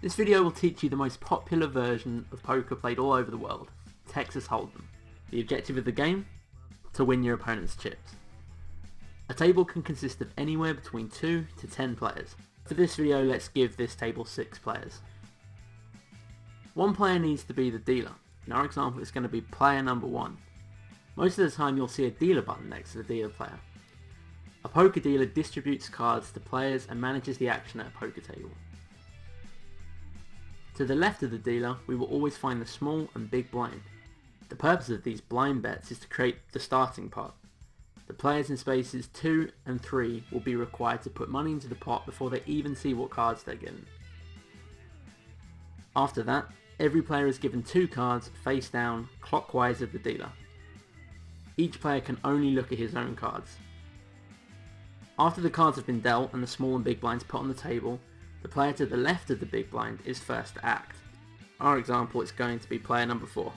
This video will teach you the most popular version of poker played all over the world, Texas Holdem. The objective of the game? To win your opponent's chips. A table can consist of anywhere between 2 to 10 players. For this video, let's give this table 6 players. One player needs to be the dealer. In our example, it's going to be player number 1. Most of the time you'll see a dealer button next to the dealer player. A poker dealer distributes cards to players and manages the action at a poker table. To the left of the dealer, we will always find the small and big blind. The purpose of these blind bets is to create the starting pot. The players in spaces 2 and 3 will be required to put money into the pot before they even see what cards they're given. After that, every player is given 2 cards face down, clockwise of the dealer. Each player can only look at his own cards. After the cards have been dealt and the small and big blinds put on the table, the player to the left of the big blind is first to act. Our example is going to be player number 4.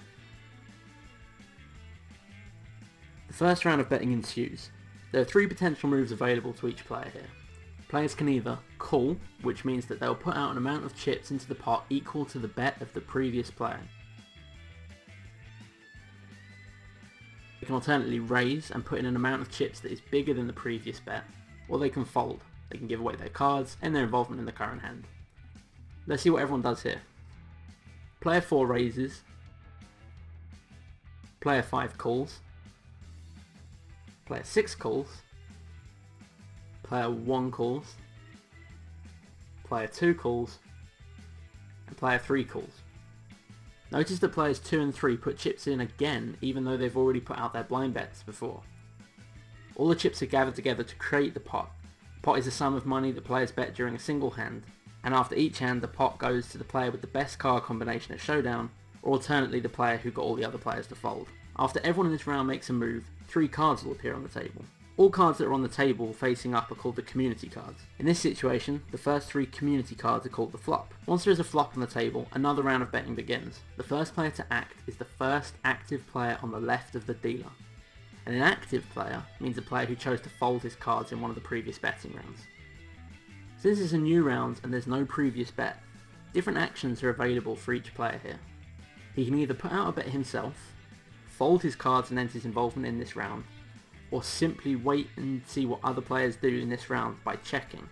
The first round of betting ensues. There are 3 potential moves available to each player here. Players can either call, which means that they'll put out an amount of chips into the pot equal to the bet of the previous player. They can alternately raise and put in an amount of chips that is bigger than the previous bet, or they can fold. They can give away their cards and their involvement in the current hand. Let's see what everyone does here. Player 4 raises, player 5 calls, player 6 calls, player 1 calls, player 2 calls, and player 3 calls. Notice that players 2 and 3 put chips in again even though they've already put out their blind bets before. All the chips are gathered together to create the pot. The pot is a sum of money that players bet during a single hand, and after each hand the pot goes to the player with the best card combination at showdown, or alternately the player who got all the other players to fold. After everyone in this round makes a move, 3 cards will appear on the table. All cards that are on the table facing up are called the community cards. In this situation, the first 3 community cards are called the flop. Once there is a flop on the table, another round of betting begins. The first player to act is the first active player on the left of the dealer. An inactive player means a player who chose to fold his cards in one of the previous betting rounds. Since it's a new round and there's no previous bet, different actions are available for each player here. He can either put out a bet himself, fold his cards and end his involvement in this round, or simply wait and see what other players do in this round by checking.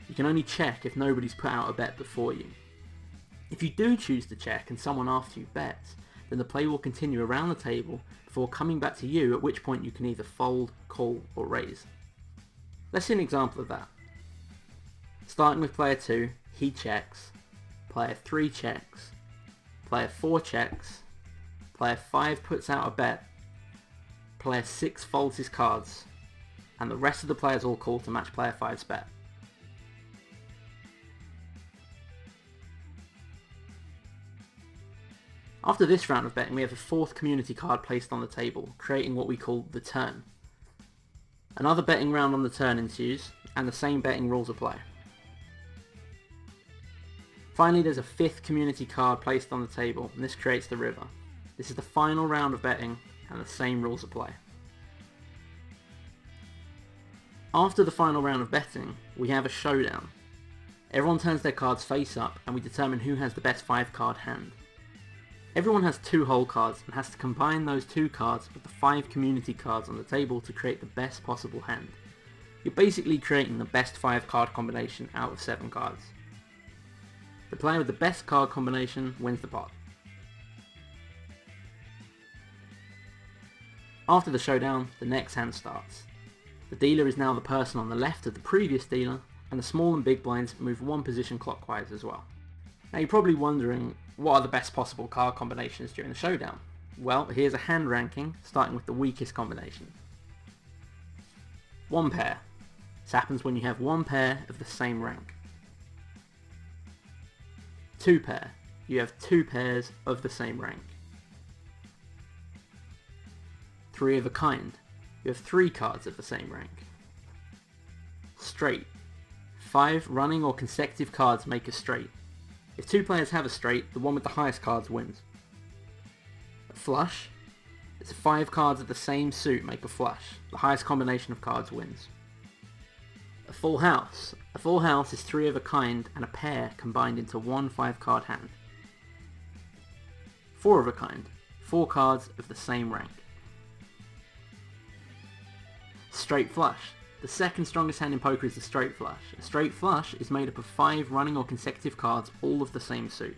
You can only check if nobody's put out a bet before you. If you do choose to check and someone after you bets, then the play will continue around the table before coming back to you, at which point you can either fold, call, or raise. Let's see an example of that. Starting with player 2, he checks, player 3 checks, player 4 checks, player 5 puts out a bet, player 6 folds his cards, and the rest of the players all call to match player 5's bet. After this round of betting, we have a 4th community card placed on the table, creating what we call the turn. Another betting round on the turn ensues, and the same betting rules apply. Finally, there's a 5th community card placed on the table, and this creates the river. This is the final round of betting, and the same rules apply. After the final round of betting, we have a showdown. Everyone turns their cards face up, and we determine who has the best 5-card hand. Everyone has 2 whole cards and has to combine those 2 cards with the 5 community cards on the table to create the best possible hand. You're basically creating the best 5-card combination out of 7 cards. The player with the best card combination wins the pot. After the showdown, the next hand starts. The dealer is now the person on the left of the previous dealer, and the small and big blinds move 1 position clockwise as well. Now you're probably wondering, what are the best possible card combinations during the showdown? Well, here's a hand ranking, starting with the weakest combination. 1 pair. This happens when you have 1 pair of the same rank. 2 pair. You have 2 pairs of the same rank. 3 of a kind. You have 3 cards of the same rank. Straight. 5 running or consecutive cards make a straight. If 2 players have a straight, the one with the highest cards wins. A flush. It's 5 cards of the same suit make a flush. The highest combination of cards wins. A full house. A full house is 3 of a kind and a pair combined into one 5-card hand. 4 of a kind. 4 cards of the same rank. Straight flush. The second strongest hand in poker is the straight flush. A straight flush is made up of 5 running or consecutive cards, all of the same suit.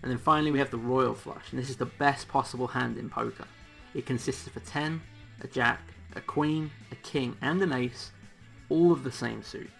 And then finally we have the royal flush, and this is the best possible hand in poker. It consists of a 10, a jack, a queen, a king and an ace, all of the same suit.